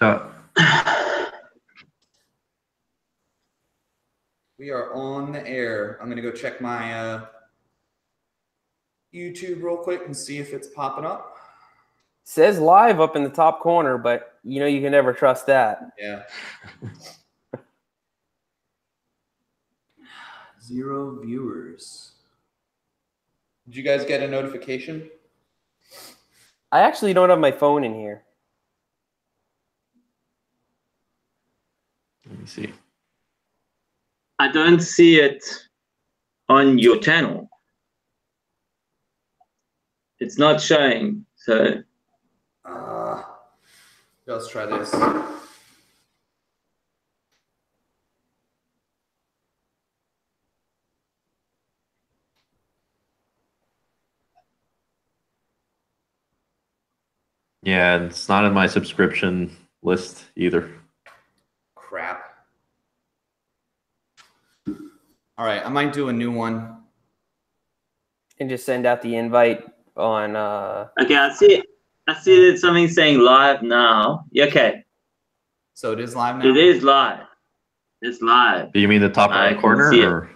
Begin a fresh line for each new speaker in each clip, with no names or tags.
So
we are on the air. I'm gonna go check my YouTube real quick and see if it's popping up.
Says live up in the top corner, but you know you can never trust that.
Yeah. 0 viewers. Did you guys get a notification?
I actually don't have my phone in here.
let me see.
I don't see it on your channel. It's not showing, so.
Let's try this.
Yeah, it's not in my subscription list either.
Crap. All right, I might do a new one.
And just send out the invite on
Okay, I see that something's saying live now. Okay.
So it is live now?
It is live. It's live.
Do you mean the top
I
right corner?
can see
Or?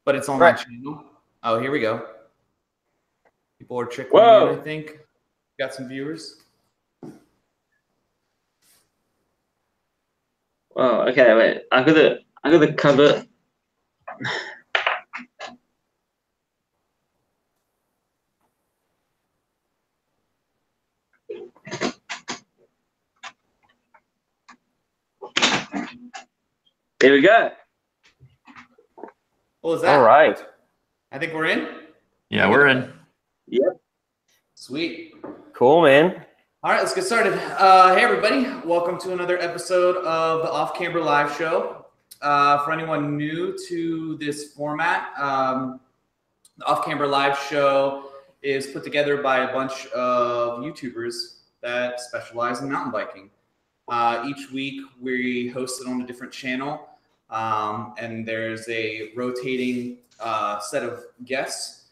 But it's on
Right.
my channel. Oh, here we go. People are trickling in, I think. Got some viewers.
Oh, okay, wait. I gotta cover. There we go.
What was that?
all right.
I think we're in.
Yeah, we're in.
Yep.
Sweet.
Cool, man.
All right, let's get started. Hey, everybody. Welcome to another episode of the Off Camber Live Show. For anyone new to this format, the Off Camber Live Show is put together by a bunch of YouTubers that specialize in mountain biking. Each week, we host it on a different channel, and there's a rotating set of guests,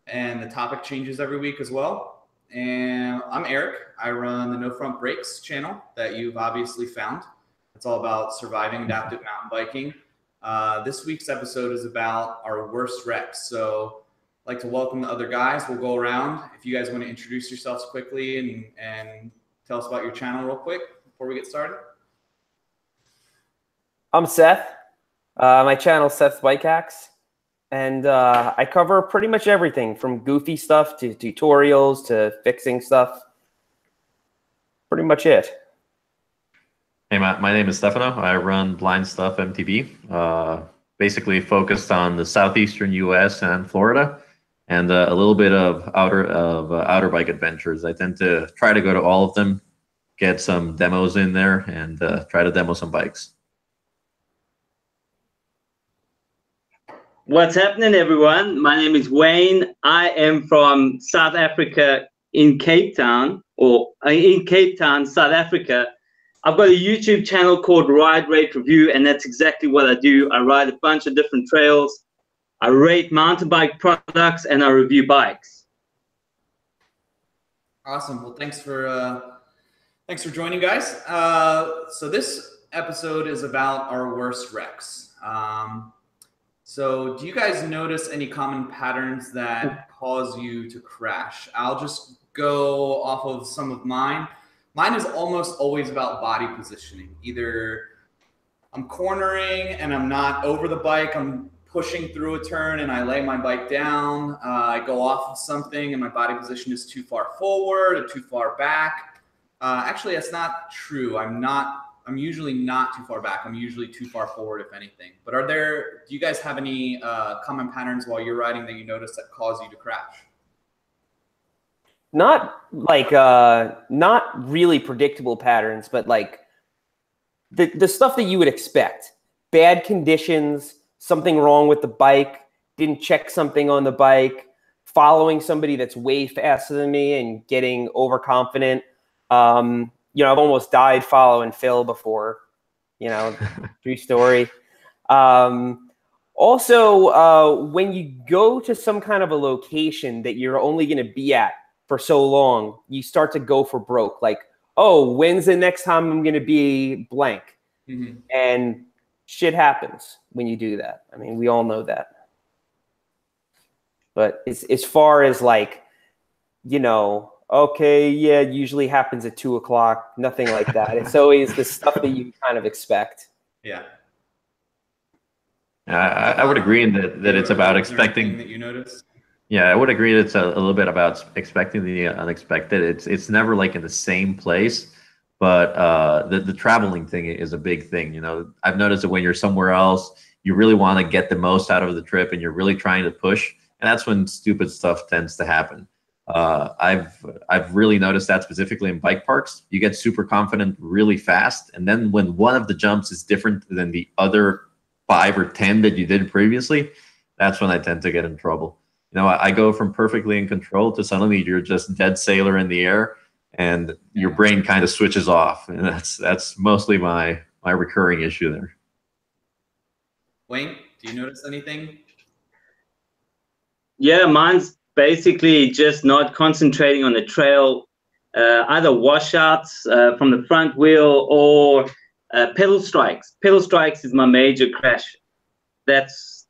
and the topic changes every week as well. And I'm Eric. I run the No Front Brakes channel that you've obviously found. It's all about surviving adaptive mountain biking. This week's episode is about our worst wrecks. So I'd like to welcome the other guys. We'll go around. If you guys want to introduce yourselves quickly and tell us about your channel real quick before we get started.
I'm Seth. My channel's Seth's Bike Hacks. And I cover pretty much everything from goofy stuff to tutorials to fixing stuff. Pretty much it.
Hey, my name is Stefano. I run Blind Stuff MTB, basically focused on the southeastern U.S. and Florida, and a little bit of outer bike adventures. I tend to try to go to all of them, get some demos in there, and try to demo some bikes.
What's happening, everyone? My name is Wayne. I am from South Africa in Cape Town, South Africa. I've got a YouTube channel called Ride, Rate, Review, and that's exactly what I do. I ride a bunch of different trails. I rate mountain bike products, and I review bikes.
Awesome. Well, thanks for joining, guys. So this episode is about our worst wrecks. So do you guys notice any common patterns that cause you to crash? I'll just go off of some of mine. Mine is almost always about body positioning. Either I'm cornering and I'm not over the bike, I'm pushing through a turn and I lay my bike down. I go off of something and my body position is too far forward or too far back. Actually, that's not true. I'm usually not too far back. I'm usually too far forward, if anything. But do you guys have any common patterns while you're riding that you notice that cause you to crash?
Not really predictable patterns, but like the stuff that you would expect. Bad conditions, something wrong with the bike, didn't check something on the bike, following somebody that's way faster than me and getting overconfident. I've almost died following Phil before, true story. Also, when you go to some kind of a location that you're only going to be at for so long, you start to go for broke. Like, oh, when's the next time I'm going to be blank?
Mm-hmm.
And shit happens when you do that. I mean, we all know that. But as far as like, you know, okay, yeah, it usually happens at 2 o'clock, nothing like that. It's always the stuff that you kind of expect.
Yeah.
I would agree in that it's about expecting
that you notice.
Yeah, I would agree. It's a little bit about expecting the unexpected. It's never like in the same place, but the traveling thing is a big thing. You know, I've noticed that when you're somewhere else, you really want to get the most out of the trip, and you're really trying to push, and that's when stupid stuff tends to happen. I've really noticed that specifically in bike parks. You get super confident really fast, and then when one of the jumps is different than the other 5 or 10 that you did previously, that's when I tend to get in trouble. You know, I go from perfectly in control to suddenly you're just dead sailor in the air, and your brain kind of switches off, and that's mostly my recurring issue there.
Wayne, do you notice anything?
Yeah, mine's basically just not concentrating on the trail, either washouts from the front wheel or pedal strikes. Pedal strikes is my major crash.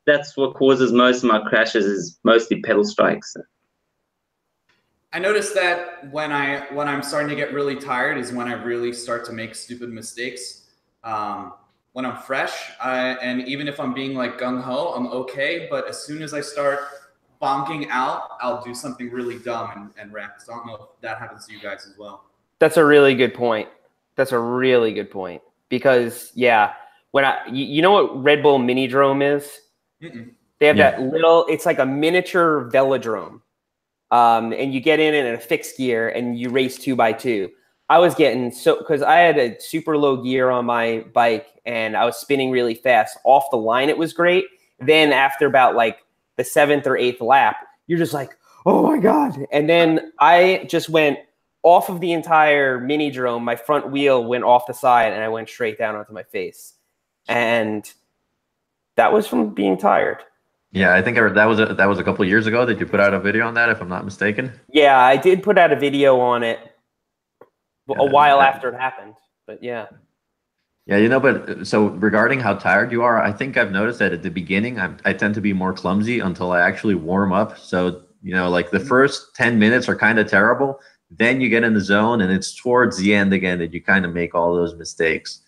That's what causes most of my crashes, is mostly pedal strikes.
I noticed that when I'm starting to get really tired is when I really start to make stupid mistakes. When I'm fresh, and even if I'm being like gung-ho, I'm okay. But as soon as I start bonking out, I'll do something really dumb and wreck. So I don't know if that happens to you guys as well.
That's a really good point. That's a really good point. Because, yeah, when you know what Red Bull Minidrome is?
Mm-mm.
They have that little, it's like a miniature velodrome. And you get in it in a fixed gear and you race 2x2. I was getting because I had a super low gear on my bike and I was spinning really fast. Off the line, it was great. Then after about like the 7th or 8th lap, you're just like, oh my God. And then I just went off of the entire Minidrome. My front wheel went off the side and I went straight down onto my face. And that was from being tired.
Yeah, I think that was a couple of years ago that you put out a video on that, if I'm not mistaken.
Yeah, I did put out a video on it a while after it happened, but yeah.
Yeah, you know, but so regarding how tired you are, I think I've noticed that at the beginning, I tend to be more clumsy until I actually warm up. So, you know, like the first 10 minutes are kind of terrible. Then you get in the zone, and it's towards the end again that you kind of make all those mistakes.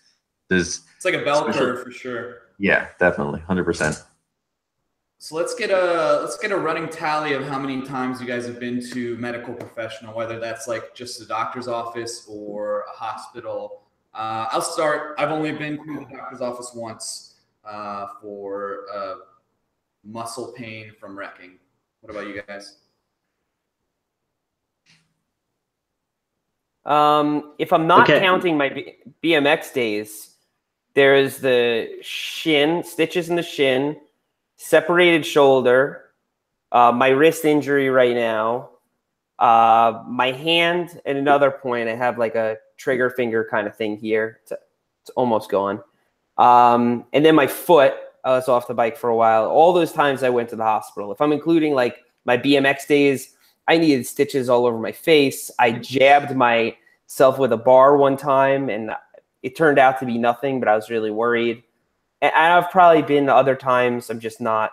It's like a bell curve for sure.
Yeah, definitely, 100%.
So let's get a running tally of how many times you guys have been to medical professional, whether that's like just a doctor's office or a hospital. I'll start. I've only been to the doctor's office once for muscle pain from wrecking. What about you guys?
If I'm not counting my BMX days, there's the shin, stitches in the shin, separated shoulder, my wrist injury right now, my hand, and another point, I have like a trigger finger kind of thing here. It's almost gone. And then my foot, I was off the bike for a while. All those times I went to the hospital. If I'm including like my BMX days, I needed stitches all over my face. I jabbed myself with a bar one time, and it turned out to be nothing, but I was really worried. And I've probably been other times, I'm just not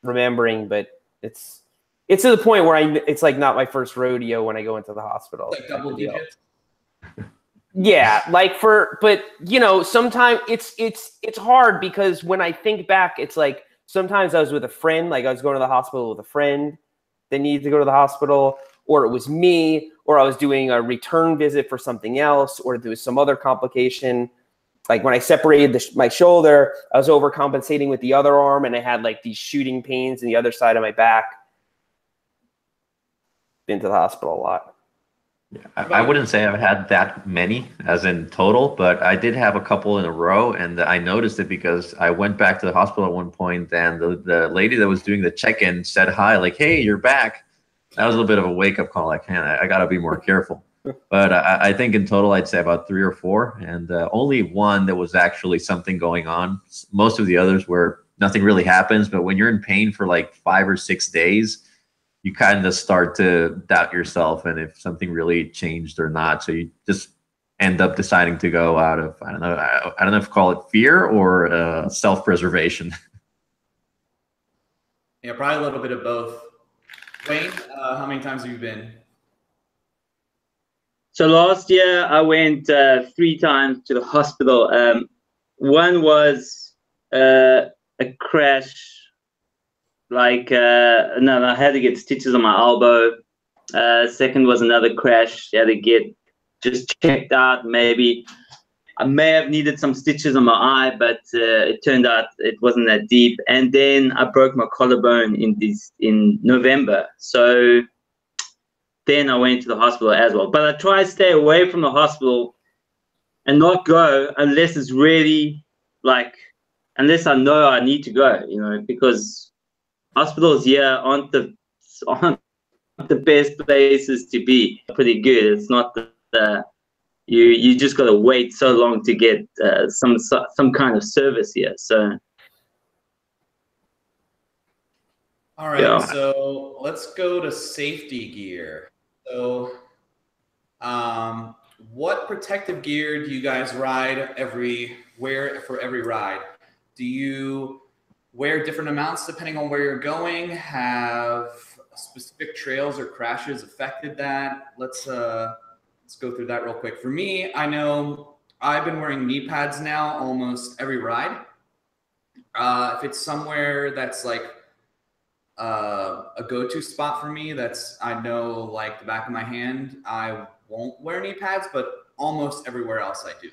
remembering, but it's to the point where it's like not my first rodeo when I go into the hospital.
Like double digits?
Yeah, but you know, sometimes it's hard because when I think back, it's like sometimes I was with a friend, like I was going to the hospital with a friend that needed to go to the hospital, or it was me, or I was doing a return visit for something else, or there was some other complication. Like when I separated my shoulder, I was overcompensating with the other arm, and I had like these shooting pains in the other side of my back. Been to the hospital a lot.
Yeah, I wouldn't say I've had that many as in total, but I did have a couple in a row, and I noticed it because I went back to the hospital at one point, and the lady that was doing the check-in said hi, like, hey, you're back. That was a little bit of a wake-up call. Like, man, I got to be more careful. But I think in total, I'd say about 3 or 4, and only one that was actually something going on. Most of the others where nothing really happens, but when you're in pain for like 5 or 6 days, you kind of start to doubt yourself and if something really changed or not. So you just end up deciding to go out of, I don't know if call it fear or self-preservation.
Yeah, probably a little bit of both. Wayne, how many times have you been?
So last year I went 3 times to the hospital. One was a crash, like no, I had to get stitches on my elbow. Second was another crash. I had to get just checked out. Maybe I may have needed some stitches on my eye, but it turned out it wasn't that deep. And then I broke my collarbone in November. So then I went to the hospital as well. But I try to stay away from the hospital and not go unless it's really like, unless I know I need to go, you know, because hospitals here aren't the best places to be. Pretty good. It's not the you just got to wait so long to get some kind of service here. So.
All right, yeah. So let's go to safety gear. So, what protective gear do you guys wear for every ride? Do you wear different amounts depending on where you're going? Have specific trails or crashes affected that? Let's go through that real quick. For me, I know I've been wearing knee pads now almost every ride. If it's somewhere that's like a go-to spot for me, that's I know like the back of my hand, I won't wear knee pads, but almost everywhere else I do.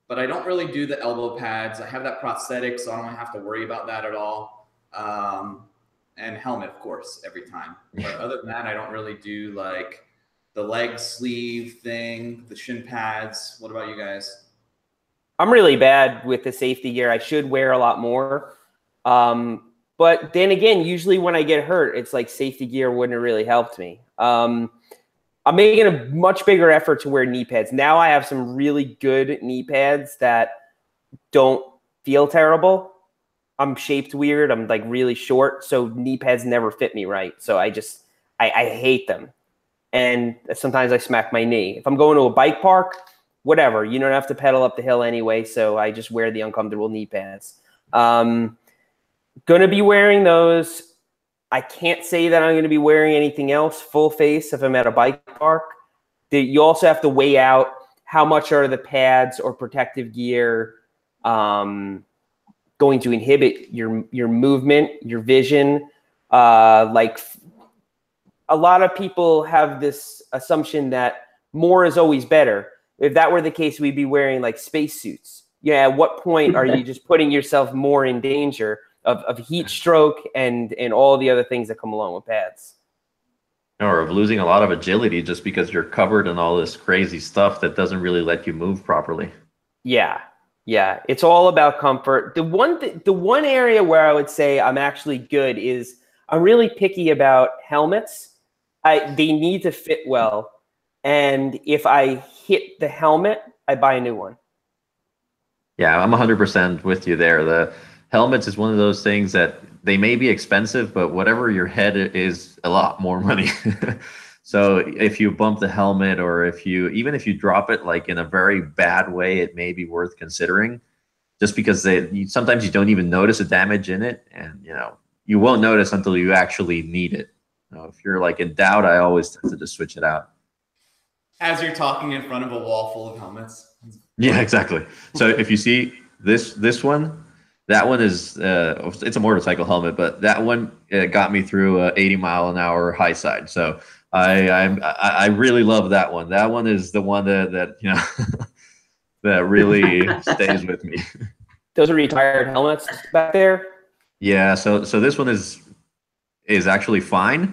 But I don't really do the elbow pads. I have that prosthetic, so I don't have to worry about that at all. And helmet, of course, every time. But other than that, I don't really do like the leg sleeve thing, the shin pads. What about you guys?
I'm really bad with the safety gear. I should wear a lot more. But then again, usually when I get hurt, it's like safety gear wouldn't have really helped me. I'm making a much bigger effort to wear knee pads. Now I have some really good knee pads that don't feel terrible. I'm shaped weird. I'm like really short. So knee pads never fit me right. So I hate them. And sometimes I smack my knee. If I'm going to a bike park, whatever, you don't have to pedal up the hill anyway. So I just wear the uncomfortable knee pads. Going to be wearing those. I can't say that I'm going to be wearing anything else full face if I'm at a bike park. You also have to weigh out how much are the pads or protective gear going to inhibit your movement, your vision. Like a lot of people have this assumption that more is always better. If that were the case, we'd be wearing like spacesuits. Yeah, at what point are you just putting yourself more in danger of heat stroke and all the other things that come along with pads?
Or of losing a lot of agility just because you're covered in all this crazy stuff that doesn't really let you move properly. Yeah.
It's all about comfort. The one area where I would say I'm actually good is I'm really picky about helmets. They need to fit well. And if I hit the helmet, I buy a new one.
Yeah, I'm 100% with you there. The helmets is one of those things that they may be expensive, but whatever your head is a lot more money. So if you bump the helmet, or even if you drop it like in a very bad way, it may be worth considering, just because sometimes you don't even notice a damage in it, and you won't notice until you actually need it. If you're like in doubt, I always tend to just switch it out.
As you're talking in front of a wall full of helmets.
Yeah, exactly. So if you see this one, that one is it's a motorcycle helmet, but that one got me through 80-mile-an-hour high side. So I really love that one. That one is the one that that really stays with me.
Those are retired helmets back there.
Yeah. So this one is actually fine,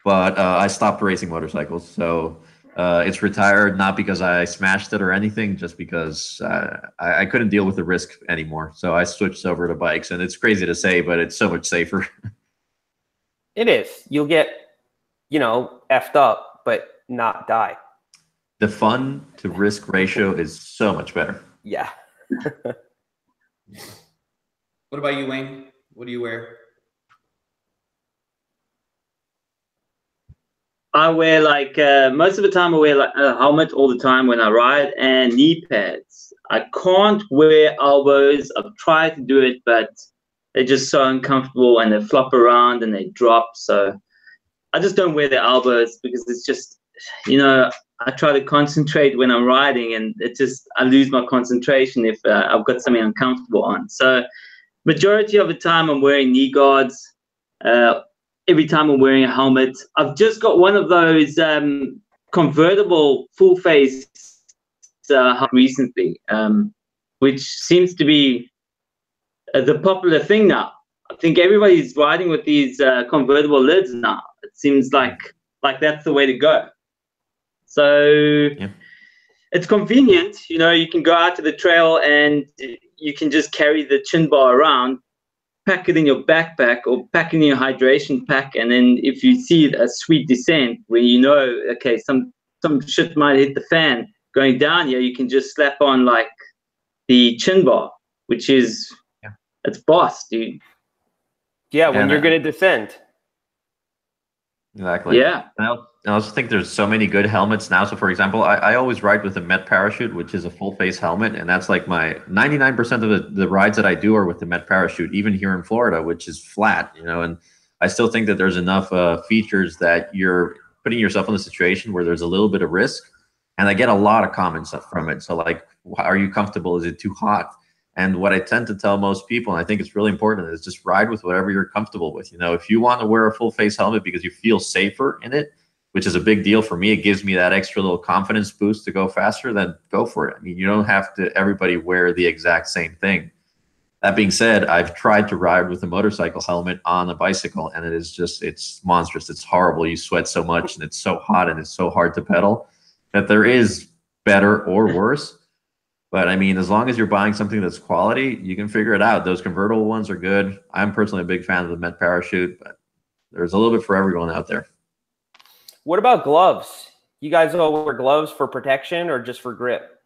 but I stopped racing motorcycles. So it's retired, not because I smashed it or anything, just because I couldn't deal with the risk anymore. So I switched over to bikes, and it's crazy to say, but it's so much safer.
It is. You'll get, effed up, but not die.
The fun to risk ratio is so much better.
Yeah.
What about you, Wayne? What do you wear?
I wear like most of the time I wear like a helmet all the time when I ride and knee pads. I can't wear elbows. I've tried to do it, but they're just so uncomfortable and they flop around and they drop. So I just don't wear the elbows because it's just, I try to concentrate when I'm riding and I lose my concentration if I've got something uncomfortable on. So majority of the time I'm wearing knee guards. Every time I'm wearing a helmet. I've just got one of those convertible full face recently, which seems to be the popular thing now. I think everybody's riding with these convertible lids now. It seems like that's the way to go. So it's convenient, you can go out to the trail and you can just carry the chin bar around, pack it in your backpack or pack it in your hydration pack, and then if you see a sweet descent where okay, some shit might hit the fan going down here, you can just slap on like the chin bar, which is it's boss, dude.
Yeah, when you're gonna descend.
Exactly.
Yeah.
I also think there's so many good helmets now. So for example, I always ride with a Met Parachute, which is a full face helmet. And that's like my 99% of the rides that I do are with the Met Parachute, even here in Florida, which is flat, and I still think that there's enough features that you're putting yourself in a situation where there's a little bit of risk. And I get a lot of comments from it. So like, are you comfortable? Is it too hot? And what I tend to tell most people, and I think it's really important, is just ride with whatever you're comfortable with. If you want to wear a full face helmet because you feel safer in it, which is a big deal for me, it gives me that extra little confidence boost to go faster, then go for it. I mean, you don't have to everybody wear the exact same thing. That being said, I've tried to ride with a motorcycle helmet on a bicycle, and it's monstrous. It's horrible. You sweat so much, and it's so hot, and it's so hard to pedal that there is better or worse. But I mean, as long as you're buying something that's quality, you can figure it out. Those convertible ones are good. I'm personally a big fan of the Met Parachute, but there's a little bit for everyone out there.
What about gloves? You guys all wear gloves for protection or just for grip?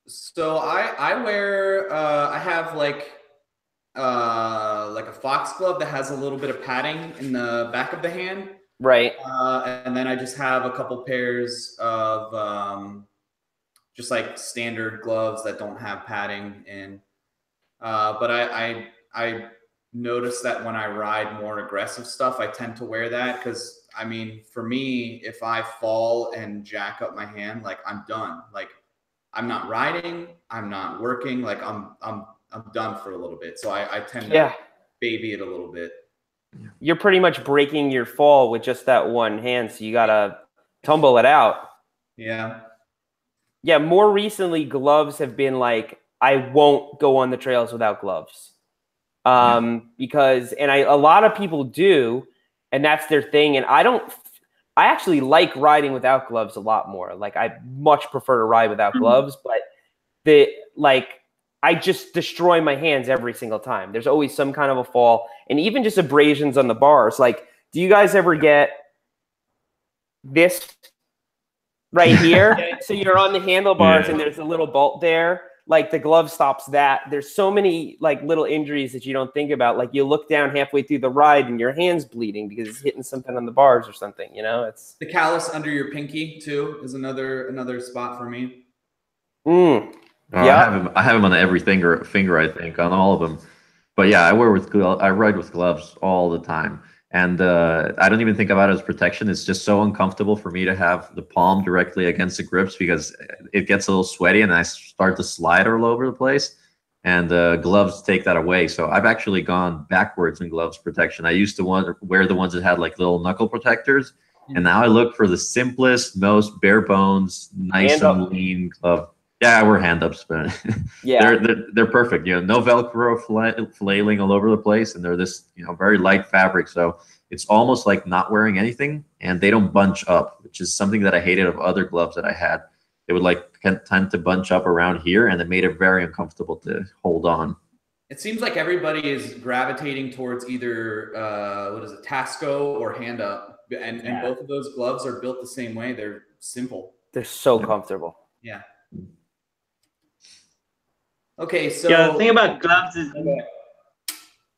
So I wear I have like a foxglove that has a little bit of padding in the back of the hand.
Right.
And then I just have a couple pairs of just like standard gloves that don't have padding in. But I notice that when I ride more aggressive stuff, I tend to wear that because, I mean, for me, if I fall and jack up my hand, like I'm done. Like I'm not riding, I'm not working, like I'm done for a little bit. So I tend to baby it a little bit.
You're pretty much breaking your fall with just that one hand, so you gotta tumble it out.
Yeah.
Yeah, more recently, gloves have been like, I won't go on the trails without gloves. Because a lot of people do, and that's their thing. And I actually like riding without gloves a lot more. Like I much prefer to ride without gloves, but I just destroy my hands every single time. There's always some kind of a fall, and even just abrasions on the bars. Like, do you guys ever get this right here? So you're on the handlebars and there's a little bolt there. Like the glove stops that. There's so many like little injuries that you don't think about. Like you look down halfway through the ride and your hand's bleeding because it's hitting something on the bars or something. It's
the callus under your pinky too is another spot for me.
Yeah, I have them on every finger. I think on all of them. But yeah, I ride with gloves all the time, and I don't even think about it as protection. It's just so uncomfortable for me to have the palm directly against the grips because it gets a little sweaty and I start to slide all over the place. And gloves take that away. So I've actually gone backwards in gloves protection. I used to wear the ones that had like little knuckle protectors, and now I look for the simplest, most bare bones, nice and lean glove. Yeah, I wear hand-ups, but they're perfect. No Velcro flailing all over the place, and they're this very light fabric, so it's almost like not wearing anything, and they don't bunch up, which is something that I hated of other gloves that I had. They would tend to bunch up around here, and it made it very uncomfortable to hold on.
It seems like everybody is gravitating towards either Tasco or hand-up, and both of those gloves are built the same way. They're simple.
They're so comfortable.
Yeah. Okay, so
the thing about gloves is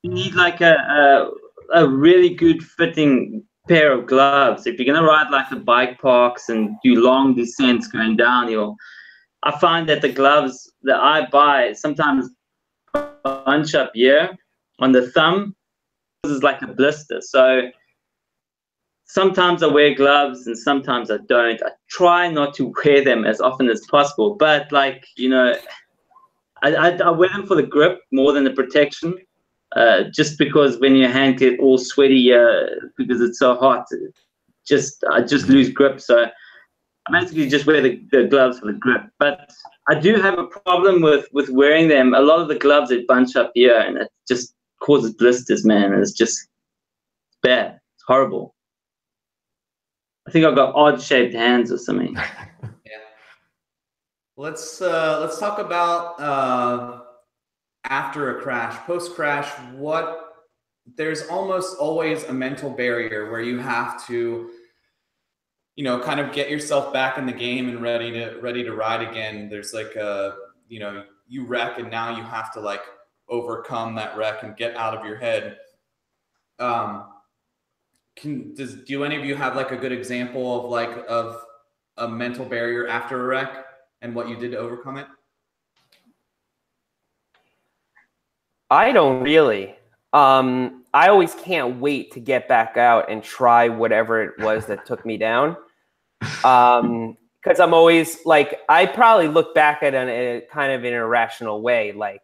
you need like a really good fitting pair of gloves. If you're going to ride like the bike parks and do long descents going downhill, I find that the gloves that I buy sometimes bunch up here on the thumb. This is like a blister. So sometimes I wear gloves and sometimes I don't. I try not to wear them as often as possible, but like, you know, I wear them for the grip more than the protection. Just because when your hand get all sweaty because it's so hot, I just lose grip. So I basically just wear the gloves for the grip. But I do have a problem with wearing them. A lot of the gloves that bunch up here, and it just causes blisters, man. It's just bad. It's horrible. I think I've got odd-shaped hands or something.
Yeah. Let's talk about after a crash, post-crash. There's almost always a mental barrier where you have to, you know, kind of get yourself back in the game and ready to ride again. There's like you know, you wreck and now you have to like overcome that wreck and get out of your head. Do any of you have like a good example of a mental barrier after a wreck and what you did to overcome it?
I don't really. I always can't wait to get back out and try whatever it was that took me down. Because I'm always like, I probably look back at it in a kind of an irrational way. Like,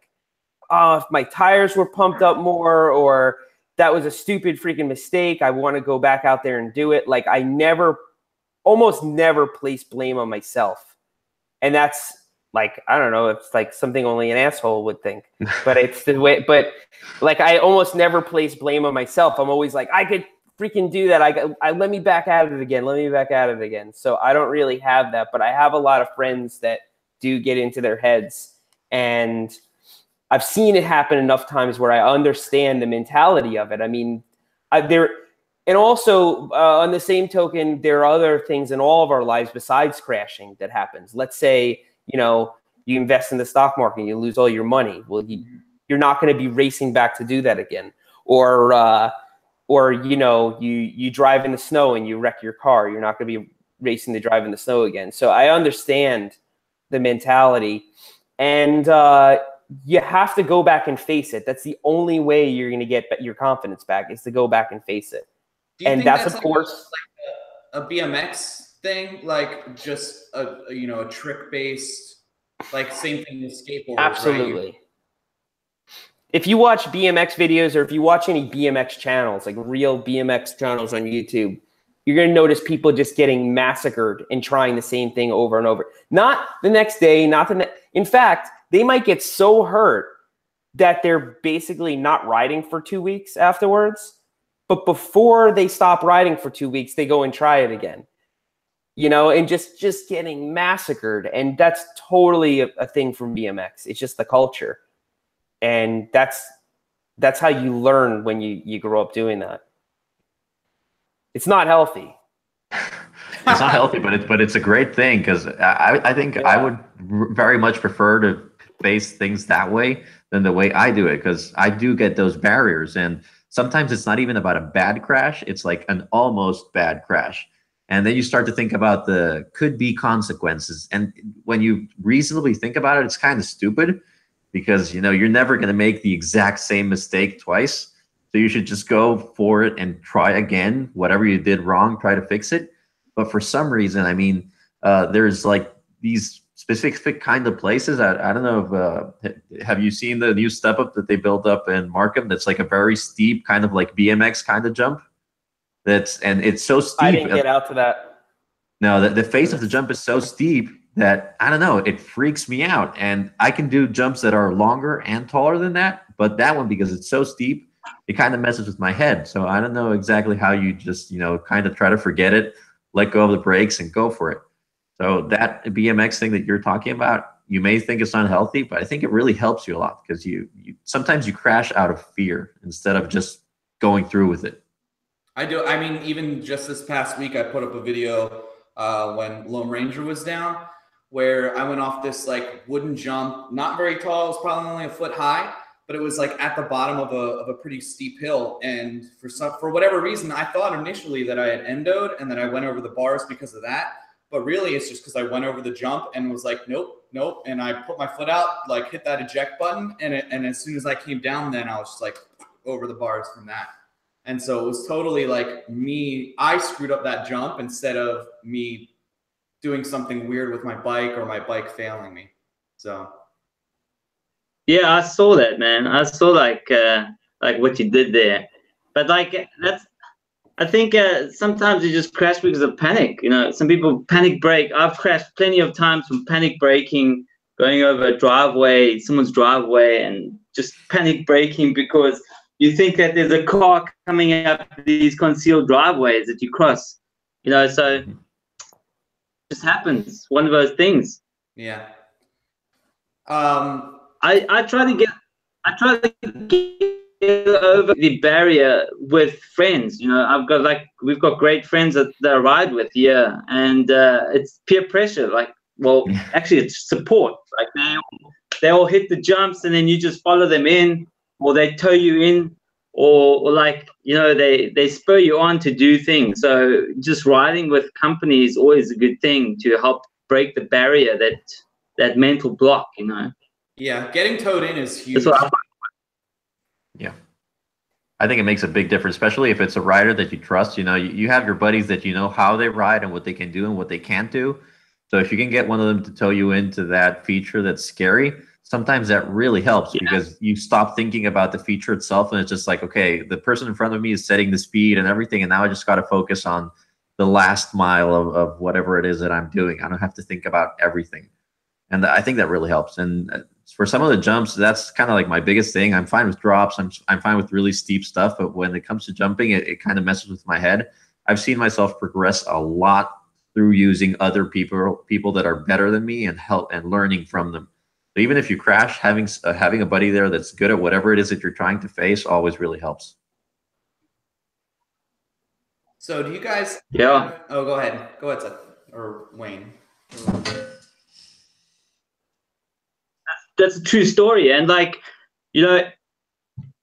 oh, if my tires were pumped up more, or that was a stupid freaking mistake, I want to go back out there and do it. Like, I almost never place blame on myself. And that's like, I don't know, it's like something only an asshole would think, but it's the way, but like, I almost never place blame on myself. I'm always like, I could freaking do that. I let me back at it again. Let me back at it again. So I don't really have that, but I have a lot of friends that do get into their heads, and I've seen it happen enough times where I understand the mentality of it. I mean, and also on the same token, there are other things in all of our lives besides crashing that happens. Let's say, you know, you invest in the stock market, you lose all your money. Well, you're not going to be racing back to do that again. Or you know, you drive in the snow and you wreck your car. You're not going to be racing to drive in the snow again. So I understand the mentality, and you have to go back and face it. That's the only way you're going to get your confidence back, is to go back and face it. And that's of course
like a BMX thing, like just you know, a trick based, like same thing with skateboarders.
Absolutely.
Right?
If you watch BMX videos, or if you watch any BMX channels, like real BMX channels on YouTube, you're going to notice people just getting massacred and trying the same thing over and over. Not the next day, in fact, they might get so hurt that they're basically not riding for 2 weeks afterwards. But before they stop riding for 2 weeks, they go and try it again. You know, and just getting massacred. And that's totally a thing from BMX. It's just the culture. And that's how you learn when you grow up doing that. It's not healthy.
It's not healthy, but it's a great thing, because I think I would very much prefer to face things that way than the way I do it, because I do get those barriers, and sometimes it's not even about a bad crash, it's like an almost bad crash, and then you start to think about the could be consequences, and when you reasonably think about it, it's kind of stupid, because you know you're never going to make the exact same mistake twice, so you should just go for it and try again. Whatever you did wrong, try to fix it. But for some reason, I mean, there's like these specific kind of places. I don't know if have you seen the new step up that they built up in Markham? That's like a very steep kind of like BMX kind of jump. And it's so steep.
I didn't get out to that.
No, the face of the jump is so steep that I don't know, it freaks me out. And I can do jumps that are longer and taller than that, but that one, because it's so steep, it kind of messes with my head. So I don't know exactly how you just, you know, kind of try to forget it, let go of the brakes and go for it. So that BMX thing that you're talking about, you may think it's unhealthy, but I think it really helps you a lot, because you sometimes you crash out of fear instead of just going through with it.
I do. I mean, even just this past week, I put up a video when Lone Ranger was down, where I went off this like wooden jump, not very tall. It was probably only a foot high, but it was like at the bottom of a pretty steep hill. And for whatever reason, I thought initially that I had endoed and that I went over the bars because of that. But really, it's just because I went over the jump and was like, nope, nope. And I put my foot out, like hit that eject button. And as soon as I came down, then I was just like over the bars from that. And so it was totally like I screwed up that jump instead of me doing something weird with my bike or my bike failing me. So.
Yeah, I saw that, man. I saw like what you did there. But like I think sometimes you just crash because of panic. You know, some people panic brake. I've crashed plenty of times from panic braking, going over a driveway, someone's driveway, and just panic braking because you think that there's a car coming up these concealed driveways that you cross. You know, so it just happens. One of those things.
Yeah.
I try to get over the barrier with friends. You know, we've got great friends that I ride with here, and it's peer pressure. Like, well, actually, it's support. Like they all hit the jumps, and then you just follow them in, or they tow you in, or like, you know, they spur you on to do things. So just riding with company is always a good thing to help break the barrier, that mental block. You know.
Yeah, getting towed in is huge.
Yeah. I think it makes a big difference, especially if it's a rider that you trust. You know, you have your buddies that you know how they ride and what they can do and what they can't do. So if you can get one of them to tow you into that feature that's scary, sometimes that really helps because you stop thinking about the feature itself and it's just like, okay, the person in front of me is setting the speed and everything, and now I just got to focus on the last mile of whatever it is that I'm doing. I don't have to think about everything. And I think that really helps. And for some of the jumps, that's kind of like my biggest thing. I'm fine with drops. I'm fine with really steep stuff. But when it comes to jumping, it kind of messes with my head. I've seen myself progress a lot through using other people that are better than me and help and learning from them. So even if you crash, having a buddy there that's good at whatever it is that you're trying to face always really helps.
So do you guys?
Yeah.
Oh, go ahead, Seth or Wayne.
That's a true story, and like, you know,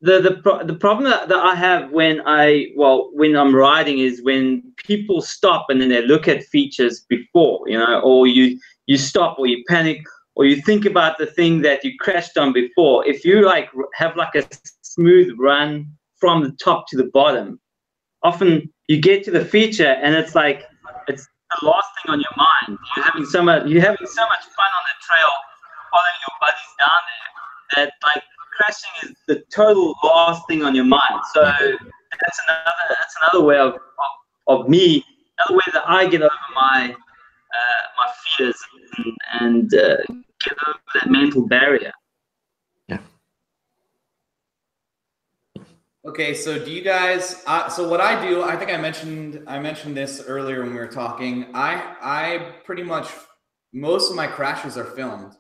the problem that I have when I'm riding is when people stop and then they look at features before, you know, or you stop or you panic or you think about the thing that you crashed on before. If you like have like a smooth run from the top to the bottom, often you get to the feature and it's like it's the last thing on your mind. You're having so much fun on the trail, following your buddies down there, that like crashing is the total last thing on your mind. So that's another way of me, another way that I get over my fears and get over that mental barrier.
Yeah.
Okay, so do you guys? So what I do, I think I mentioned this earlier when we were talking. I pretty much, most of my crashes are filmed.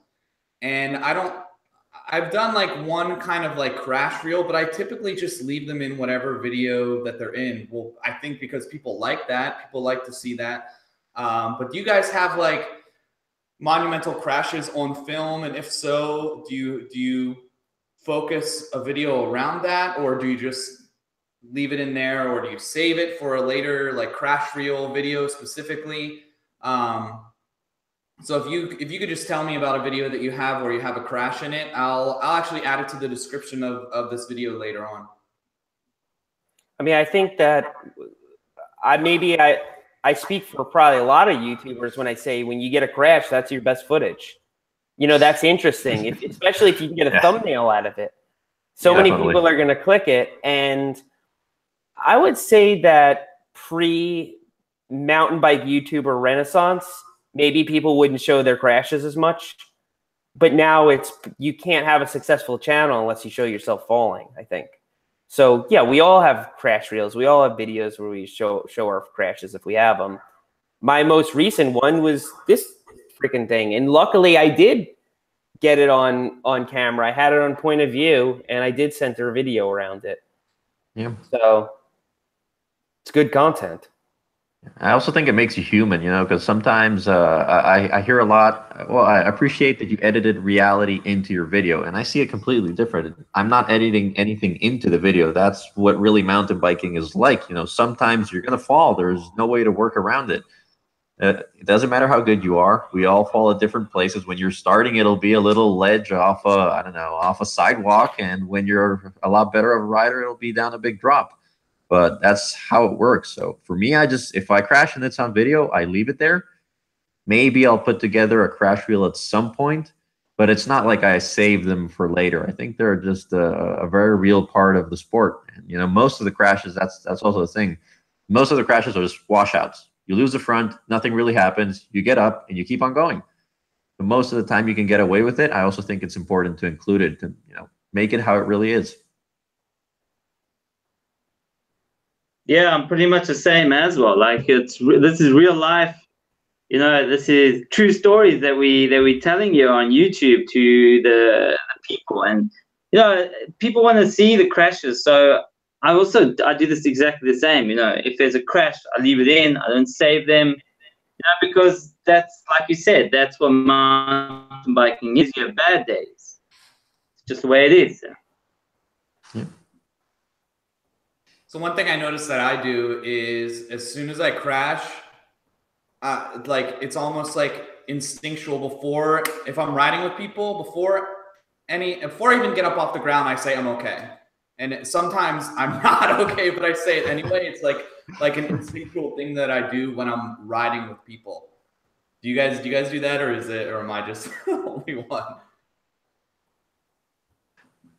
And I've done like one kind of like crash reel, but I typically just leave them in whatever video that they're in. Well, I think because people like that, people like to see that. But do you guys have like monumental crashes on film? And if so, do you focus a video around that, or do you just leave it in there, or do you save it for a later like crash reel video specifically? So if you could just tell me about a video that you have where you have a crash in it, I'll actually add it to the description of this video later on.
I mean, I think that I speak for probably a lot of YouTubers when I say when you get a crash, that's your best footage. You know, that's interesting, especially if you can get a thumbnail out of it. So many people are going to click it. And I would say that pre-mountain bike YouTuber renaissance, maybe people wouldn't show their crashes as much. But now you can't have a successful channel unless you show yourself falling, I think. So, yeah, we all have crash reels. We all have videos where we show our crashes if we have them. My most recent one was this freaking thing. And luckily, I did get it on camera. I had it on point of view, and I did center a video around it.
Yeah.
So it's good content.
I also think it makes you human, you know, because sometimes I hear a lot. Well, I appreciate that you edited reality into your video, and I see it completely different. I'm not editing anything into the video. That's what really mountain biking is like. You know, sometimes you're gonna fall. There's no way to work around it. It doesn't matter how good you are. We all fall at different places. When you're starting, it'll be a little ledge off a, I don't know, off a sidewalk, and when you're a lot better of a rider, it'll be down a big drop. But that's how it works. So for me, I just, if I crash and it's on video, I leave it there. Maybe I'll put together a crash reel at some point, but it's not like I save them for later. I think they're just a very real part of the sport. And, you know, most of the crashes, that's also the thing. Most of the crashes are just washouts. You lose the front, nothing really happens. You get up and you keep on going. But most of the time you can get away with it. I also think it's important to include it, to, you know, make it how it really is.
Yeah, I'm pretty much the same as well. Like this is real life. You know, this is true stories that we're telling you on YouTube to the people, and you know, people want to see the crashes. So I do this exactly the same. You know, if there's a crash, I leave it in. I don't save them. You know, because that's, like you said, that's what mountain biking is. You have bad days. It's just the way it is.
Yeah.
So one thing I noticed that I do is as soon as I crash, like it's almost like instinctual before, if I'm riding with people, before I even get up off the ground, I say I'm okay. And sometimes I'm not okay, but I say it anyway. It's like an instinctual thing that I do when I'm riding with people. Do you guys do that, or am I just the only one?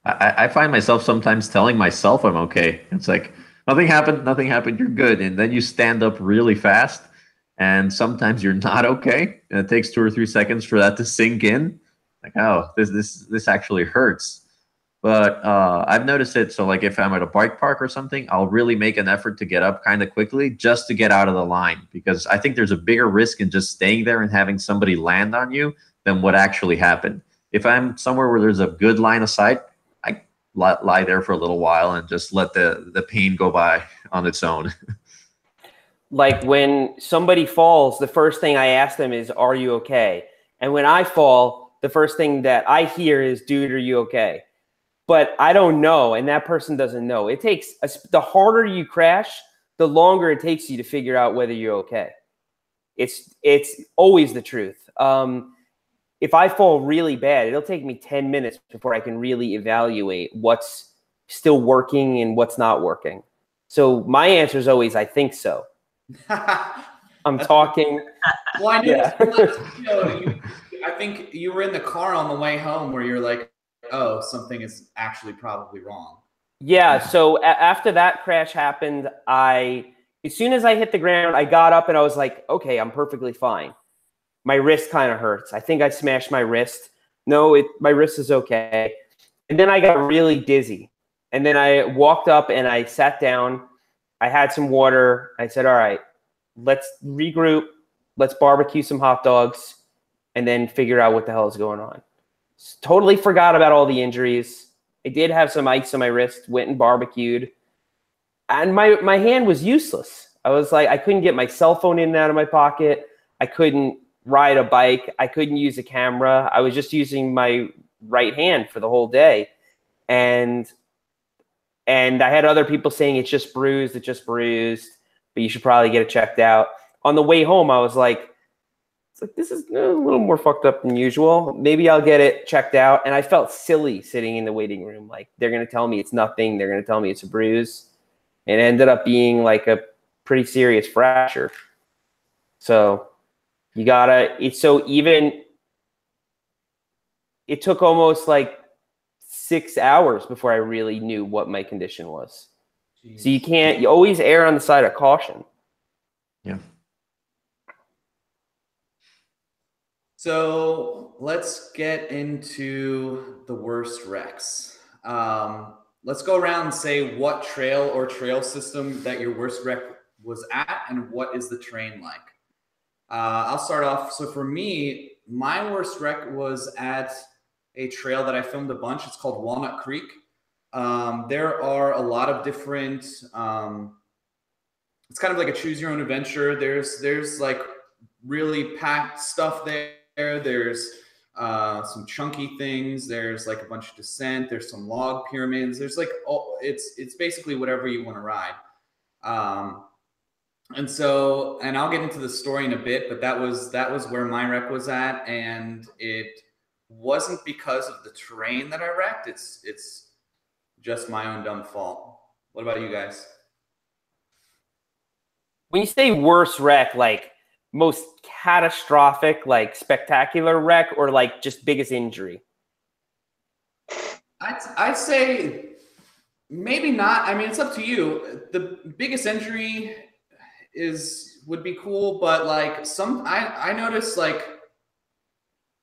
I find myself sometimes telling myself I'm okay. It's like nothing happened, you're good. And then you stand up really fast, and sometimes you're not okay. And it takes 2 or 3 seconds for that to sink in. Like, oh, this actually hurts. But I've noticed it. So like if I'm at a bike park or something, I'll really make an effort to get up kind of quickly just to get out of the line, because I think there's a bigger risk in just staying there and having somebody land on you than what actually happened. If I'm somewhere where there's a good line of sight, I lie there for a little while and just let the pain go by on its own.
Like when somebody falls, the first thing I ask them is, "Are you okay?" And when I fall, the first thing that I hear is, "Dude, are you okay?" But I don't know, and that person doesn't know. It takes the harder you crash, the longer it takes you to figure out whether you're okay. It's always the truth. If I fall really bad, it'll take me 10 minutes before I can really evaluate what's still working and what's not working. So my answer is always, I think so. I'm talking.
Well, I noticed
Yeah.
last video, I think you were in the car on the way home where you're like, oh, something is actually probably wrong.
Yeah. So after that crash happened, as soon as I hit the ground, I got up and I was like, okay, I'm perfectly fine. My wrist kind of hurts. I think I smashed my wrist. No, my wrist is okay. And then I got really dizzy. And then I walked up and I sat down. I had some water. I said, all right, let's regroup. Let's barbecue some hot dogs and then figure out what the hell is going on. Totally forgot about all the injuries. I did have some ice on my wrist, went and barbecued. And my hand was useless. I was like, I couldn't get my cell phone in and out of my pocket. I couldn't ride a bike. I couldn't use a camera. I was just using my right hand for the whole day. And I had other people saying it's just bruised, but you should probably get it checked out. On the way home, I was like, this is a little more fucked up than usual. Maybe I'll get it checked out. And I felt silly sitting in the waiting room. Like, they're going to tell me it's nothing. They're going to tell me it's a bruise. It ended up being like a pretty serious fracture. So you gotta, it took almost like 6 hours before I really knew what my condition was. Jeez. So you always err on the side of caution.
Yeah.
So let's get into the worst wrecks. Let's go around and say what trail or trail system that your worst wreck was at and what is the terrain like. I'll start off. So for me, my worst wreck was at a trail that I filmed a bunch. It's called Walnut Creek. There are a lot of different it's kind of like a choose your own adventure. There's like really packed stuff there. There's some chunky things. There's like a bunch of descent. There's some log pyramids. There's like, it's basically whatever you want to ride. And I'll get into the story in a bit, but that was where my wreck was at. And it wasn't because of the terrain that I wrecked. It's just my own dumb fault. What about you guys?
When you say worst wreck, like most catastrophic, like spectacular wreck, or like just biggest injury?
I'd say maybe not. I mean, it's up to you. The biggest injury would be cool, but like I noticed like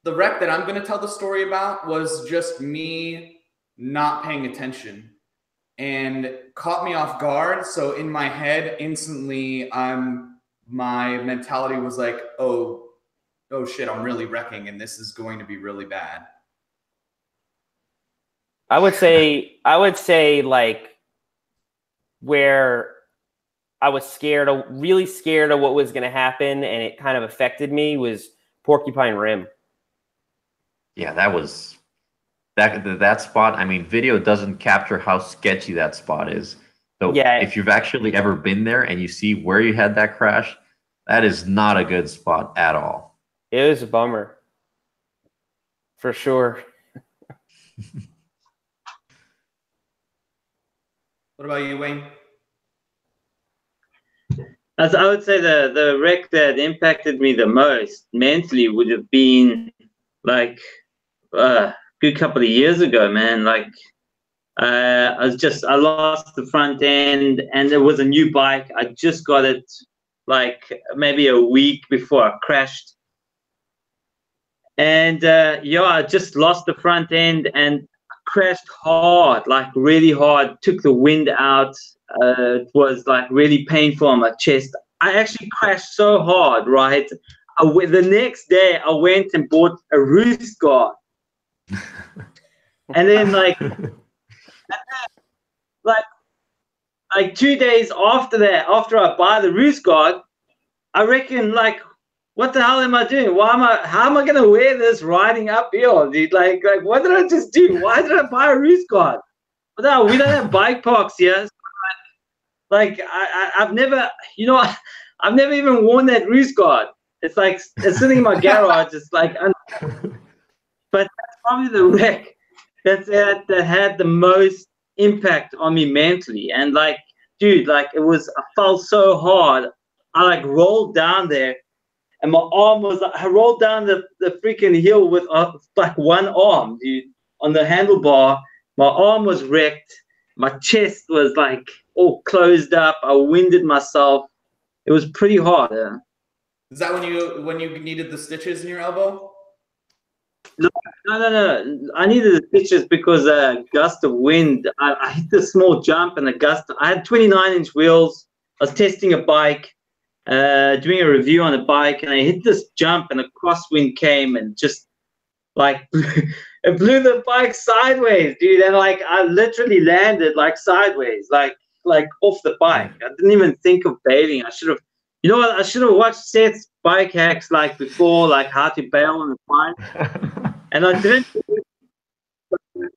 the wreck that I'm going to tell the story about was just me not paying attention and caught me off guard. So in my head, instantly, my mentality was like, oh shit, I'm really wrecking, and this is going to be really bad.
I would say like where I was really scared of what was going to happen, and it kind of affected me, was Porcupine Rim.
Yeah, that was that spot. I mean, video doesn't capture how sketchy that spot is. So
yeah,
if you've actually ever been there and you see where you had that crash, that is not a good spot at all.
It was a bummer, for sure.
What about you, Wayne?
As I would say, the wreck that impacted me the most mentally would have been like a good couple of years ago, man. Like I lost the front end, and it was a new bike. I just got it like maybe a week before I crashed. And yeah, I just lost the front end and crashed hard, like really hard, took the wind out. It was like really painful on my chest. I actually crashed so hard, right? The next day I went and bought a roost guard. And then like 2 days after that, after I buy the roost guard, I reckon like, what the hell am I doing? How am I gonna wear this riding uphill, dude? Like what did I just do? Why did I buy a roost guard? No, we don't have bike parks here. So like I've never, I've never even worn that roost guard. It's like it's sitting in my garage. It's like, but that's probably the wreck that had the most impact on me mentally. And like, dude, like I fell so hard. I like rolled down there, and my arm was, I rolled down the freaking hill with like one arm, dude, on the handlebar. My arm was wrecked. My chest was like all closed up. I winded myself. It was pretty hard. Yeah.
Is that when you needed the stitches in your elbow?
No. I needed the stitches because a gust of wind. I hit the small jump and a gust. I had 29-inch wheels. I was testing a bike, doing a review on a bike, and I hit this jump, and a crosswind came and just like it blew the bike sideways, dude. And like I literally landed like sideways, like off the bike. I didn't even think of bailing. I should have. You know what? I should have watched Seth's bike hacks like before, like how to bail on the bike. And I didn't.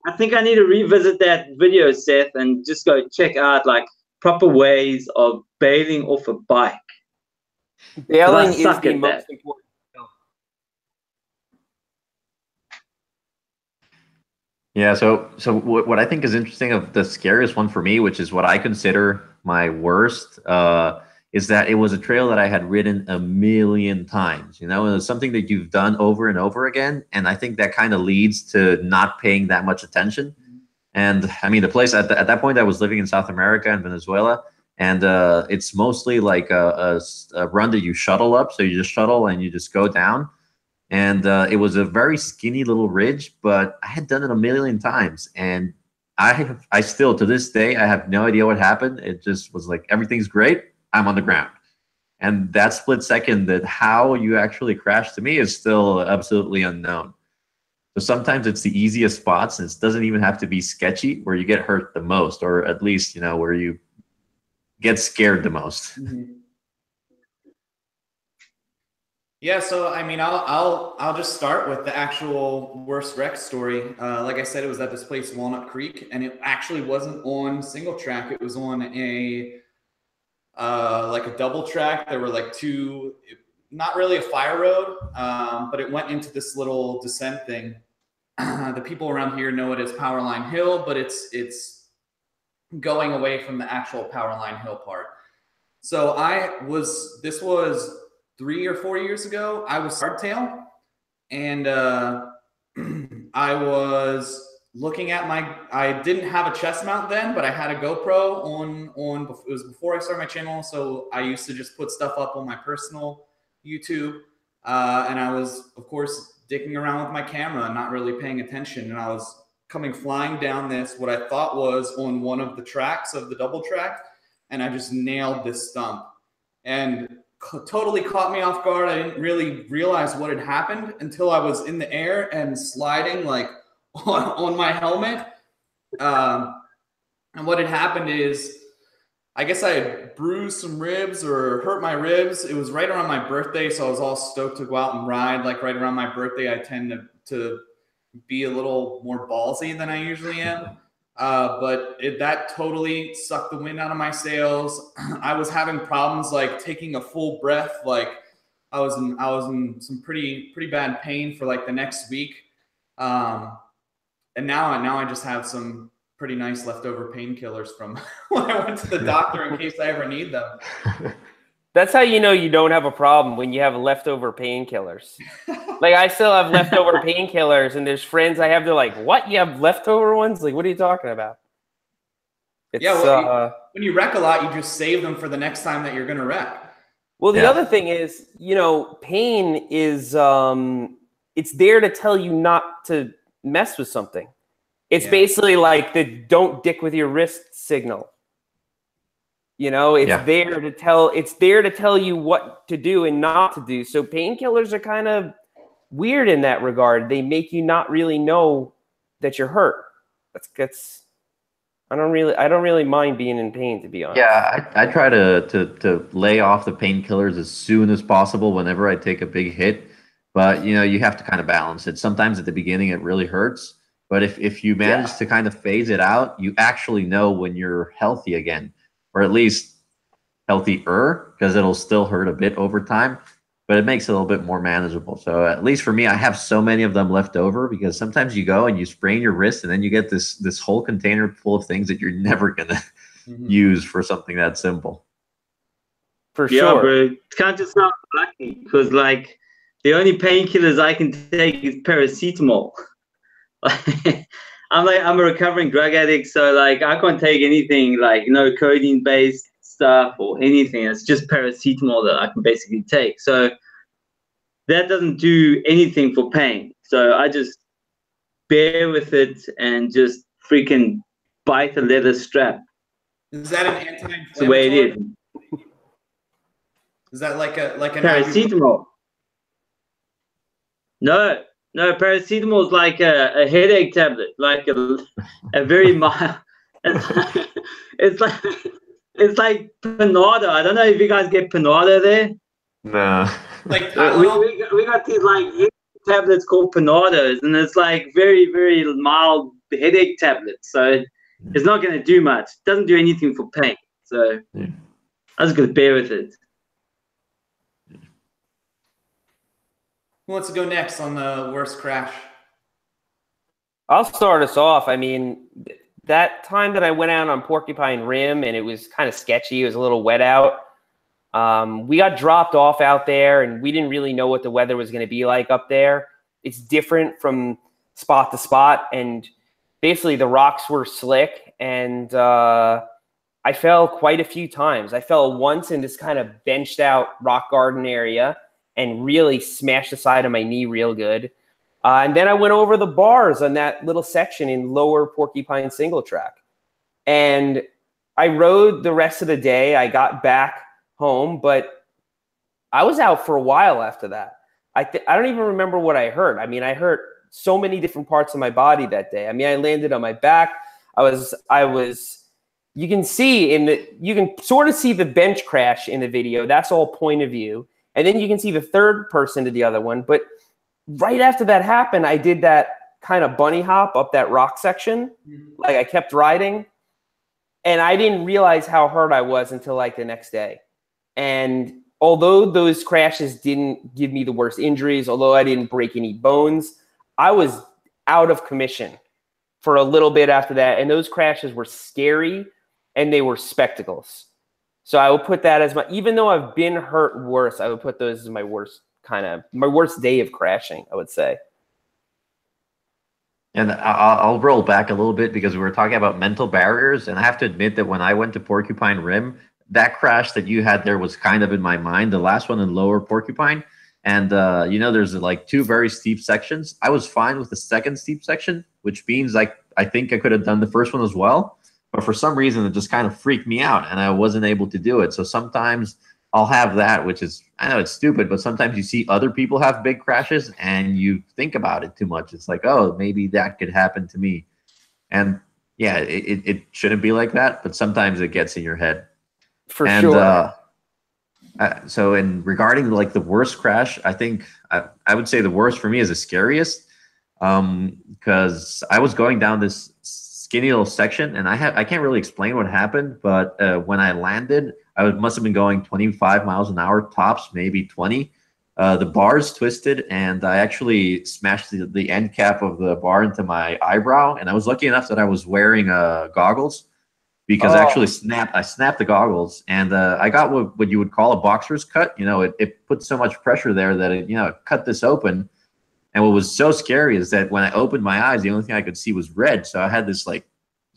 I think I need to revisit that video, Seth, and just go check out like proper ways of bailing off a bike.
Bailing is the most important.
Yeah, so what I think is interesting of the scariest one for me, which is what I consider my worst, is that it was a trail that I had ridden a million times. It was something that you've done over and over again, and I think that kind of leads to not paying that much attention. And I mean, the place at that point, I was living in South America in Venezuela, and it's mostly like a run that you shuttle up. So you just shuttle and you just go down. And it was a very skinny little ridge, but I had done it a million times. And I still, to this day, I have no idea what happened. It just was like, everything's great. I'm on the ground. And that split second, that how you actually crashed, to me is still absolutely unknown. So sometimes it's the easiest spots, and it doesn't even have to be sketchy, where you get hurt the most, or at least, where you get scared the most?
Yeah, so I mean, I'll just start with the actual worst wreck story. Like I said, it was at this place, Walnut Creek, and it actually wasn't on single track. It was on a like a double track. There were like two, not really a fire road, but it went into this little descent thing. The people around here know it as Powerline Hill, but it's going away from the actual Powerline Hill part. So this was 3 or 4 years ago. I was hardtail, and I was looking at I didn't have a chest mount then, but I had a GoPro on, it was before I started my channel. So I used to just put stuff up on my personal YouTube. And I was, of course, dicking around with my camera, not really paying attention. And I was coming flying down what I thought was on one of the tracks of the double track. And I just nailed this stump and totally caught me off guard. I didn't really realize what had happened until I was in the air and sliding like on my helmet. And what had happened is, I guess I had bruised some ribs or hurt my ribs. It was right around my birthday, so I was all stoked to go out and ride. Like right around my birthday, I tend to be a little more ballsy than I usually am. But that totally sucked the wind out of my sails. I was having problems like taking a full breath. Like I was in some pretty bad pain for like the next week. And now I just have some pretty nice leftover painkillers from when I went to the doctor in case I ever need them.
That's how you know you don't have a problem, when you have leftover painkillers. Like I still have leftover painkillers, and there's friends I have, they're like, "What? You have leftover ones? Like, what are you talking about?" It's,
yeah, well, when you wreck a lot, you just save them for the next time that you're going to wreck.
Well, the other thing is, pain is it's there to tell you not to mess with something. It's basically like the "don't dick with your wrist" signal. It's there to tell you what to do and not to do. So painkillers are kind of weird in that regard. They make you not really know that you're hurt. I don't really mind being in pain, to be honest.
Yeah, I try to lay off the painkillers as soon as possible whenever I take a big hit. But you have to kind of balance it. Sometimes at the beginning it really hurts. But if you manage to kind of phase it out, you actually know when you're healthy again, or at least healthier, because it'll still hurt a bit over time, but it makes it a little bit more manageable. So at least for me, I have so many of them left over, because sometimes you go and you sprain your wrist and then you get this whole container full of things that you're never going to use for something that simple.
For sure.
Bro. It's kind of just not lucky, because like the only painkillers I can take is paracetamol. I'm a recovering drug addict, so like I can't take anything like codeine based stuff or anything. It's just paracetamol that I can basically take. So that doesn't do anything for pain. So I just bear with it and just freaking bite a leather strap.
Is that an anti-inflammatory?
That's the way it is.
Is that like an
paracetamol? No, paracetamol is like a headache tablet, like a very mild. It's like Panada. I don't know if you guys get Panada there.
No.
Like
we got these like tablets called Panadas, and it's like very, very mild headache tablets. So it's not going to do much. It doesn't do anything for pain. So I just got to bear with it.
Who wants to go next on the worst crash?
I'll start us off. I mean, that time that I went out on Porcupine Rim and it was kind of sketchy, it was a little wet out. We got dropped off out there and we didn't really know what the weather was going to be like up there. It's different from spot to spot, and basically the rocks were slick, and I fell quite a few times. I fell once in this kind of benched out rock garden area and really smashed the side of my knee real good. And then I went over the bars on that little section in lower Porcupine single track. And I rode the rest of the day. I got back home, but I was out for a while after that. I don't even remember what I hurt. I mean, I hurt so many different parts of my body that day. I mean, I landed on my back. I was you can see you can sort of see the bench crash in the video. That's all point of view. And then you can see the third person to the other one. But right after that happened, I did that kind of bunny hop up that rock section. Like I kept riding. And I didn't realize how hurt I was until like the next day. And although those crashes didn't give me the worst injuries, although I didn't break any bones, I was out of commission for a little bit after that. And those crashes were scary and they were spectacles. So I would put that as even though I've been hurt worse, I would put those as my worst day of crashing, I would say.
And I'll roll back a little bit because we were talking about mental barriers. And I have to admit that when I went to Porcupine Rim, that crash that you had there was kind of in my mind, the last one in Lower Porcupine. And, there's like 2 very steep sections. I was fine with the second steep section, which means I think I could have done the first one as well. But for some reason, it just kind of freaked me out and I wasn't able to do it. So sometimes I'll have that, which is, I know it's stupid, but sometimes you see other people have big crashes and you think about it too much. It's like, oh, maybe that could happen to me. And yeah, it shouldn't be like that, but sometimes it gets in your head.
For sure.
So in regarding like the worst crash, I think I would say the worst for me is the scariest, because I was going down this skinny little section and I can't really explain what happened, but when I landed, I must have been going 25 miles an hour tops, maybe 20. The bars twisted and I actually smashed the end cap of the bar into my eyebrow. And I was lucky enough that I was wearing goggles, because I actually snapped the goggles and I got what you would call a boxer's cut. It put so much pressure there that it cut this open. And what was so scary is that when I opened my eyes, the only thing I could see was red. So I had this like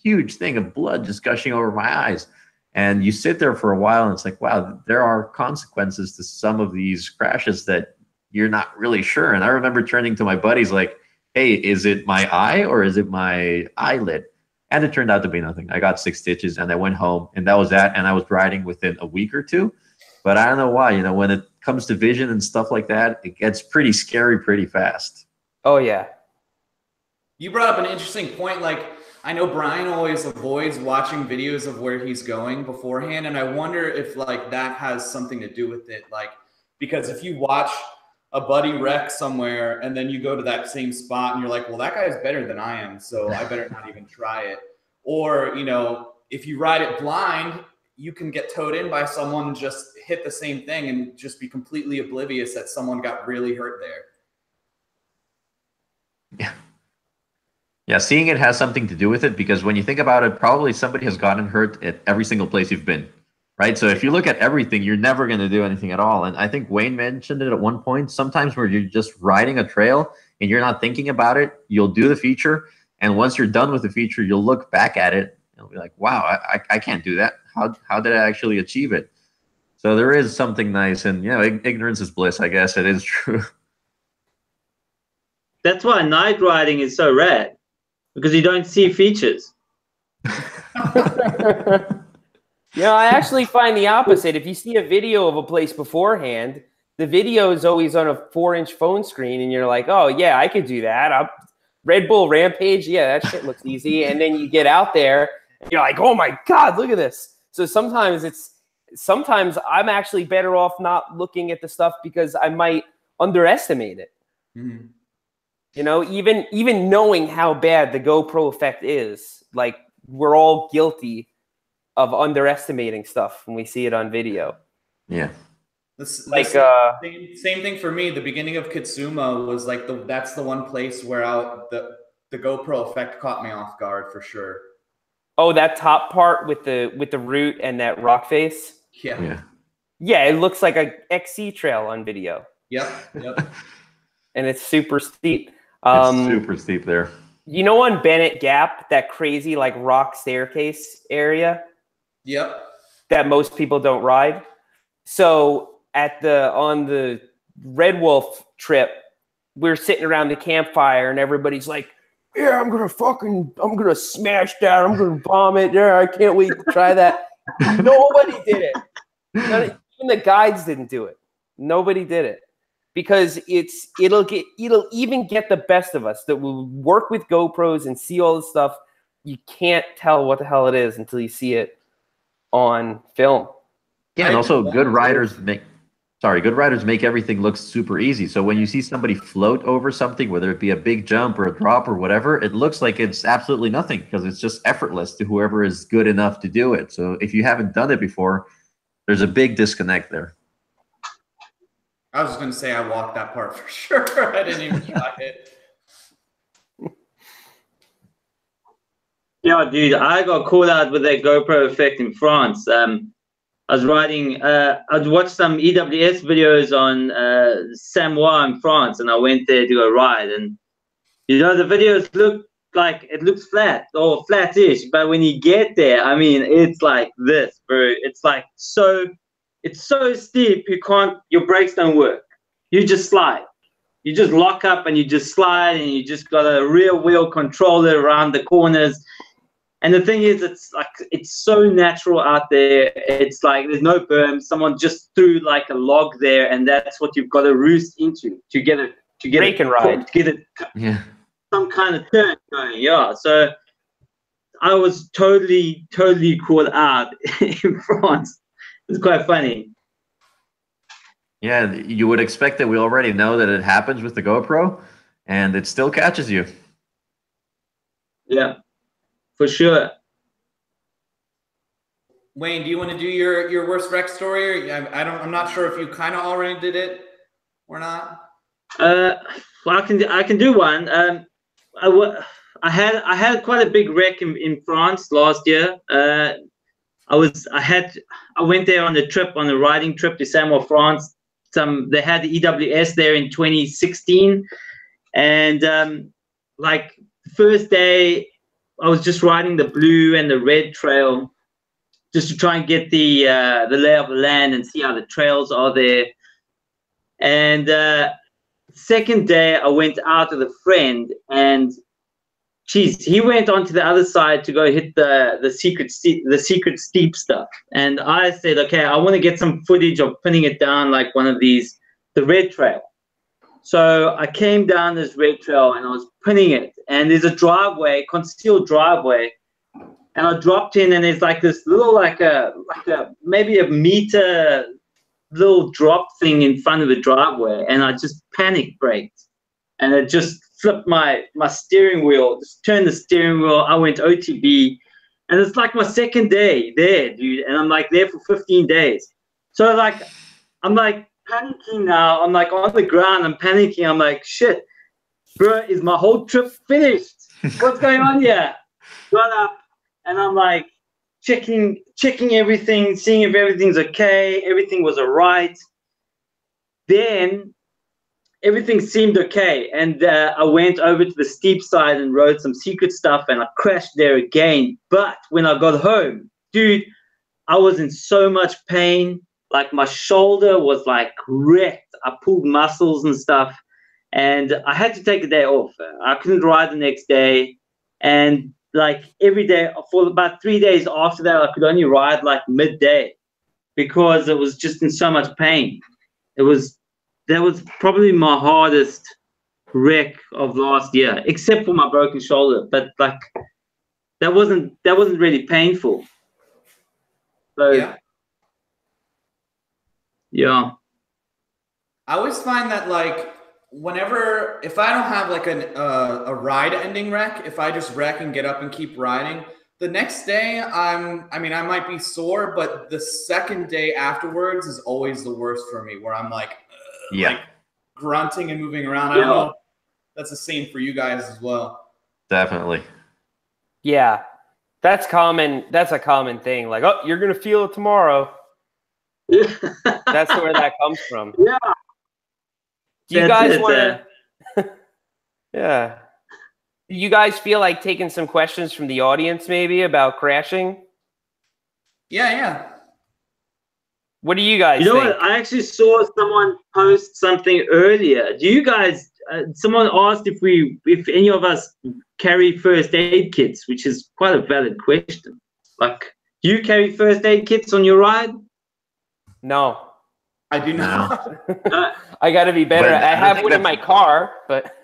huge thing of blood just gushing over my eyes. And you sit there for a while and it's like, wow, there are consequences to some of these crashes that you're not really sure. And I remember turning to my buddies like, hey, is it my eye or is it my eyelid? And it turned out to be nothing. I got 6 stitches and I went home and that was that. And I was riding within a week or 2. But I don't know why, when it comes to vision and stuff like that, it gets pretty scary pretty fast.
Oh, yeah.
You brought up an interesting point. Like, I know Brian always avoids watching videos of where he's going beforehand. And I wonder if like that has something to do with it. Like, because if you watch a buddy wreck somewhere and then you go to that same spot and you're like, well, that guy's better than I am, so I better not even try it. Or, if you ride it blind, you can get towed in by someone and just hit the same thing and just be completely oblivious that someone got really hurt there.
Yeah. Yeah, seeing it has something to do with it, because when you think about it, probably somebody has gotten hurt at every single place you've been, right? So if you look at everything, you're never going to do anything at all. And I think Wayne mentioned it at one point, sometimes where you're just riding a trail and you're not thinking about it, you'll do the feature. And once you're done with the feature, you'll look back at it and be like, wow, I can't do that. How did I actually achieve it? So there is something nice, and ignorance is bliss, I guess. It is true.
That's why night riding is so rad, because you don't see features.
I actually find the opposite. If you see a video of a place beforehand, the video is always on a 4-inch phone screen, and you're like, oh, yeah, I could do that. Red Bull Rampage, yeah, that shit looks easy. And then you get out there, and you're like, oh, my God, look at this. So sometimes I'm actually better off not looking at the stuff because I might underestimate it.
Mm-hmm.
Even knowing how bad the GoPro effect is, like we're all guilty of underestimating stuff when we see it on video.
Yeah.
Same thing for me. The beginning of Kitsuma was like that's the one place where the GoPro effect caught me off guard for sure.
Oh, that top part with the root and that rock face.
Yeah.
Yeah, it looks like a XC trail on video.
Yep.
And it's super steep.
It's super steep there.
On Bennett Gap, that crazy like rock staircase area?
Yep.
That most people don't ride. So on the Red Wolf trip, we're sitting around the campfire and everybody's like, yeah, I'm gonna smash that. I'm gonna bomb it. Yeah, I can't wait to try that. Nobody did it. Even the guides didn't do it. Nobody did it. Because it'll even get the best of us that will work with GoPros and see all the stuff. you can't tell what the hell it is until you see it on film.
Yeah, and also good riders make everything look super easy. So when you see somebody float over something, whether it be a big jump or a drop or whatever, it looks like it's absolutely nothing because it's just effortless to whoever is good enough to do it. So if you haven't done it before, there's a big disconnect there.
I was just going to say I walked that part for sure. I didn't even try it.
Yeah, dude, I got caught out with that GoPro effect in France. I was riding, I'd watched some EWS videos on Samoa in France, and I went there to go ride. And, you know, the videos look like it looks flat or flat-ish, but when you get there, I mean, it's like this, bro. It's like it's so steep, your brakes don't work. You just slide. You just lock up and you just slide, and you just got a rear wheel controller around the corners. And the thing is, it's so natural out there. It's like there's no berm. Someone just threw like a log there, and that's what you've got to roost into to get it
Break and ride.
to get it some kind of turn going. Yeah. So I was totally caught out in France. It's quite funny.
Yeah, you would expect that we already know that it happens with the GoPro, and it still catches you.
Yeah. For sure.
Wayne, do you want to do your worst wreck story? Or I'm not sure if you kind of already did it or not.
Well, I can do one. I had quite a big wreck in France last year. I went there on a riding trip to Samoa, France. They had the EWS there in 2016, and like the first day, I was just riding the blue and the red trail just to try and get the lay of the land and see how the trails are there. And second day, I went out with a friend, and geez, he went onto the other side to go hit the secret steep stuff. And I said, okay, I want to get some footage of pinning it down like one of these, the red trail. So I came down this red trail and I was pinning it, and there's a driveway, concealed driveway, and I dropped in, and there's like this little like a maybe a meter little drop thing in front of the driveway, and I just panic braked, and it just flipped my steering wheel, just turned the steering wheel. I went OTB, and it's like my second day there, dude, and I'm like there for 15 days. So like I'm like panicking now. I'm like on the ground. I'm panicking. I'm like, shit, bro, is my whole trip finished? What's going on here? Got up, and I'm like checking everything, seeing if everything's okay. Everything was all right. Then everything seemed okay, and I went over to the steep side and rode some secret stuff, and I crashed there again. But when I got home, dude, I was in so much pain. Like my shoulder was like wrecked. I pulled muscles and stuff, and I had to take a day off. I couldn't ride the next day, and like every day for about 3 days after that, I could only ride like midday because it was just in so much pain. That was probably my hardest wreck of last year, except for my broken shoulder. But like that wasn't really painful. So yeah.
I always find that like if I don't have like a ride ending wreck, if I just wreck and get up and keep riding, the next day I might be sore, but the second day afterwards is always the worst for me, where I'm like, like grunting and moving around. I don't know if that's the same for you guys as well.
Definitely.
Yeah, that's common. That's a common thing. Like, oh, you're gonna feel it tomorrow. That's where that comes from.
Yeah.
Do you guys want to? Yeah. Do you guys feel like taking some questions from the audience, maybe about crashing?
Yeah.
What do you guys think?
You know what? I actually saw someone post something earlier. Do you guys? Someone asked if any of us carry first aid kits, which is quite a valid question. Like, do you carry first aid kits on your ride?
No.
I do not.
I got to be better. I have one in my car, but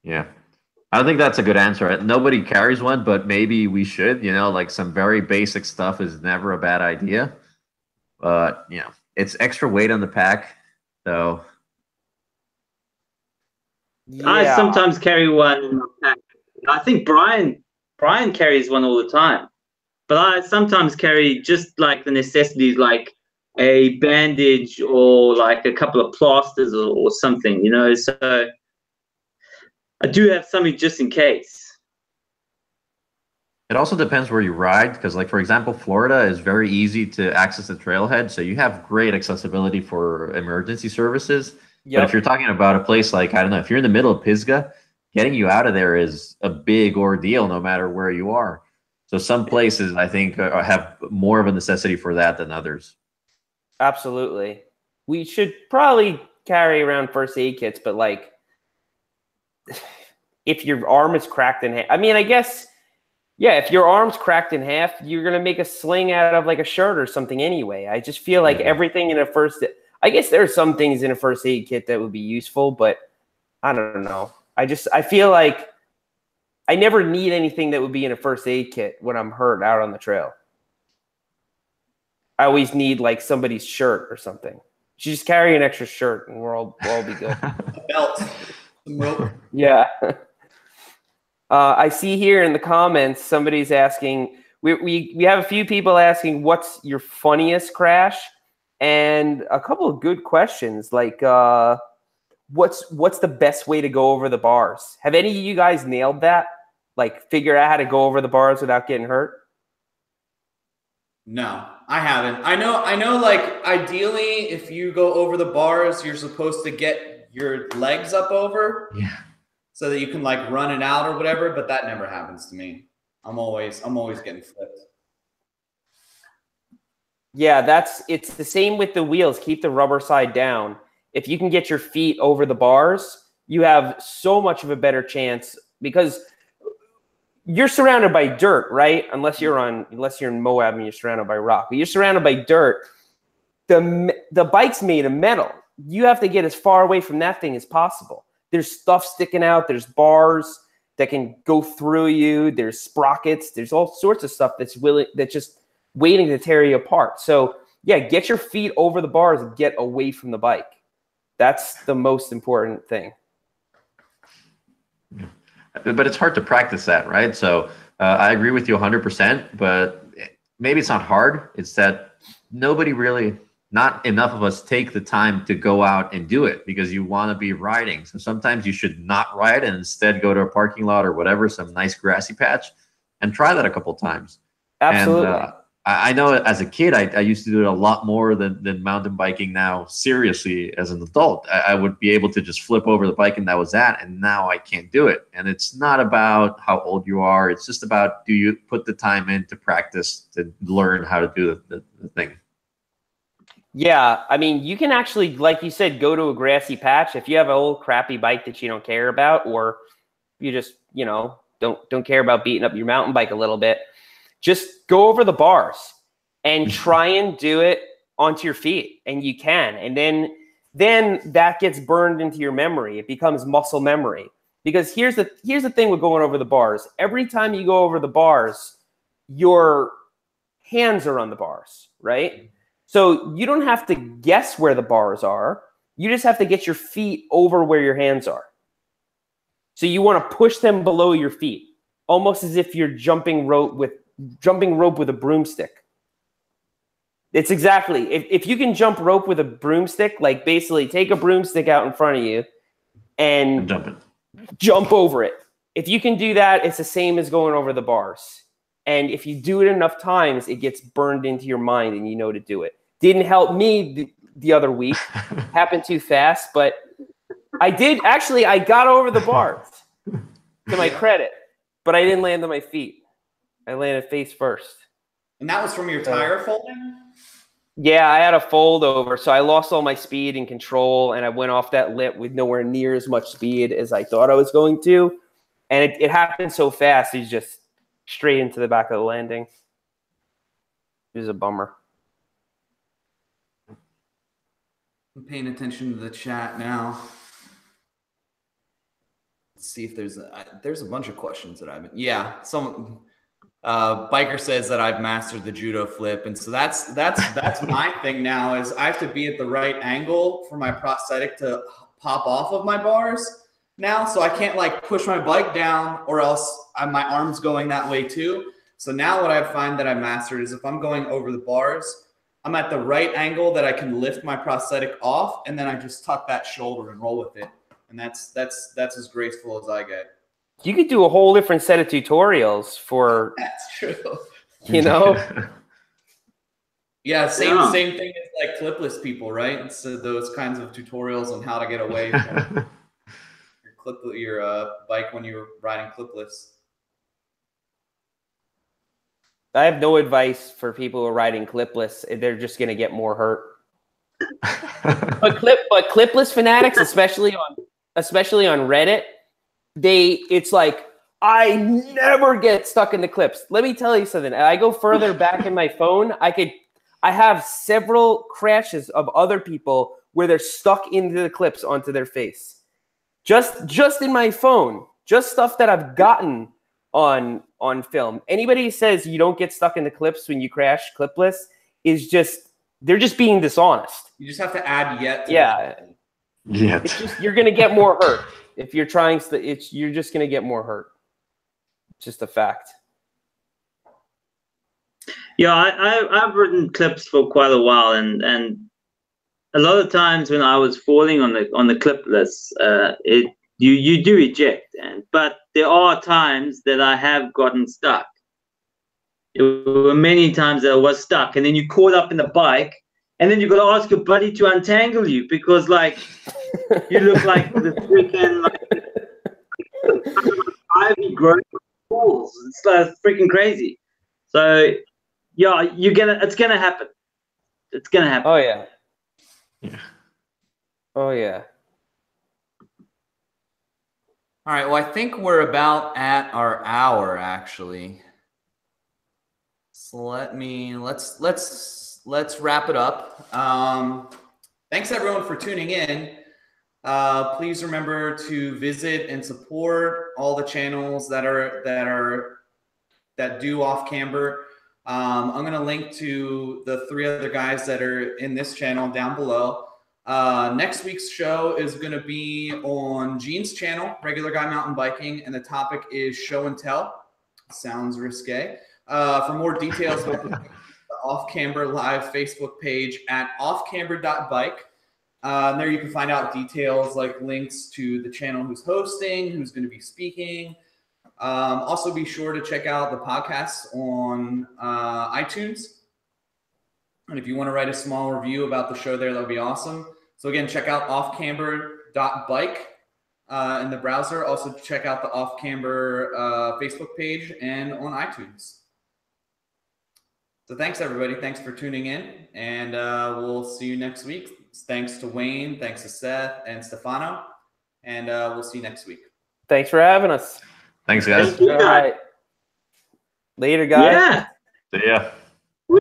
yeah. I don't think that's a good answer. Nobody carries one, but maybe we should. You know, like some very basic stuff is never a bad idea. But you know, it's extra weight on the pack, so
I
Yeah.
sometimes carry one in my pack. I think Brian carries one all the time. But I sometimes carry just like the necessities, like a bandage or like a couple of plasters or something, you know. So I do have something just in case.
it also depends where you ride. Because, like for example, Florida is very easy to access the trailhead, so you have great accessibility for emergency services. But if
Yep.
you're talking about a place like, I don't know, if you're in the middle of Pisgah, getting you out of there is a big ordeal, no matter where you are. So some places I think have more of a necessity for that than others.
Absolutely. We should probably carry around first aid kits, but like if your arm is cracked in half, I mean, I guess, yeah, if your arm's cracked in half, you're going to make a sling out of like a shirt or something anyway. I just feel like everything in a I guess there are some things in a first aid kit that would be useful, but I don't know. I feel like I never need anything that would be in a first aid kit when I'm hurt out on the trail. I always need like somebody's shirt or something. You just carry an extra shirt and we'll all be good.
A belt, some rope.
Yeah. I see here in the comments somebody's asking. We have a few people asking, "What's your funniest crash?" And a couple of good questions like, "What's the best way to go over the bars?" Have any of you guys nailed that? Like, figure out how to go over the bars without getting hurt?
No, I haven't. I know. Like ideally, if you go over the bars, you're supposed to get your legs up over,
Yeah.
so that you can like run it out or whatever. But that never happens to me. I'm always getting flipped.
Yeah, it's the same with the wheels. Keep the rubber side down. If you can get your feet over the bars, you have so much of a better chance because you're surrounded by dirt, right? Unless you're in Moab and you're surrounded by rock. But you're surrounded by dirt. The bike's made of metal. You have to get as far away from that thing as possible. There's stuff sticking out. There's bars that can go through you. There's sprockets. There's all sorts of stuff that's just waiting to tear you apart. So yeah, get your feet over the bars and get away from the bike. That's the most important thing.
But it's hard to practice that, right? So I agree with you 100%, but maybe it's not hard. It's that not enough of us take the time to go out and do it because you want to be riding. So sometimes you should not ride and instead go to a parking lot or whatever, some nice grassy patch, and try that a couple times.
Absolutely.
And I know as a kid, I used to do it a lot more than mountain biking now, seriously, as an adult. I would be able to just flip over the bike and that was that. And now I can't do it. And it's not about how old you are. It's just about, do you put the time in to practice, to learn how to do the thing?
Yeah, I mean, you can actually, like you said, go to a grassy patch. If you have an old crappy bike that you don't care about, or you just, don't care about beating up your mountain bike a little bit, just go over the bars and try and do it onto your feet, and you can. And then that gets burned into your memory. It becomes muscle memory. Because here's the thing with going over the bars. Every time you go over the bars, your hands are on the bars, right? So you don't have to guess where the bars are. You just have to get your feet over where your hands are. So you want to push them below your feet, almost as if you're jumping rope with a broomstick. It's exactly, if you can jump rope with a broomstick, like basically take a broomstick out in front of you and jump over it. If you can do that, it's the same as going over the bars. And if you do it enough times, it gets burned into your mind and you know to do it. Didn't help me the other week. Happened too fast, but I got over the bars to my credit, but I didn't land on my feet. I landed face first.
And that was from your tire folding?
Yeah, I had a fold over, so I lost all my speed and control, and I went off that lip with nowhere near as much speed as I thought I was going to. And it happened so fast, he's just straight into the back of the landing. It was a bummer.
I'm paying attention to the chat now. see if there's a bunch of questions that I've been. Yeah, some biker says that I've mastered the judo flip, and so that's my thing now. Is I have to be at the right angle for my prosthetic to pop off of my bars now, so I can't like push my bike down, or else my arm's going that way too. So now what I find that I mastered is if I'm going over the bars, I'm at the right angle that I can lift my prosthetic off, and then I just tuck that shoulder and roll with it. And that's as graceful as I get. You
could do a whole different set of tutorials for.
That's true.
You know.
Yeah, same thing as like clipless people, right? So those kinds of tutorials on how to get away from your bike when you're riding clipless.
I have no advice for people who are riding clipless. They're just going to get more hurt. but clipless fanatics, especially on Reddit, it's like, I never get stuck in the clips. Let me tell you something. I go further back in my phone. I have several crashes of other people where they're stuck into the clips onto their face. Just in my phone, just stuff that I've gotten on film. Anybody who says you don't get stuck in the clips when you crash clipless they're just being dishonest.
You just have to add yet.
It's just, you're going to get more hurt if you're trying to. You're just going to get more hurt. It's just a fact.
Yeah, I've ridden clips for quite a while, and a lot of times when I was falling on the clipless, you do eject, but there are times that I have gotten stuck. There were many times that I was stuck, and then you caught up in the bike, and then you got to ask your buddy to untangle you because, like, you look like the freaking ivy growing balls. It's like freaking crazy. So, yeah, it's gonna happen. It's gonna happen.
Oh yeah. Oh yeah.
All right. Well, I think we're about at our hour, actually. So let's wrap it up. Thanks everyone for tuning in. Please remember to visit and support all the channels that do Off Camber. I'm going to link to the 3 other guys that are in this channel down below. Next week's show is going to be on Gene's channel, Regular Guy Mountain Biking, and the topic is show and tell. Sounds risque. For more details about the Off Camber Live Facebook page at offcamber.bike. There you can find out details like links to the channel who's hosting, who's going to be speaking. Also be sure to check out the podcasts on iTunes. And if you want to write a small review about the show there, that would be awesome. So again, check out offcamber.bike in the browser. Also check out the Off Camber Facebook page and on iTunes. So thanks everybody. Thanks for tuning in, and we'll see you next week. Thanks to Wayne, thanks to Seth and Stefano, and we'll see you next week.
Thanks for having us.
Thanks, guys.
Thank you,
All right. Later, guys.
Yeah.
See ya.
Woo!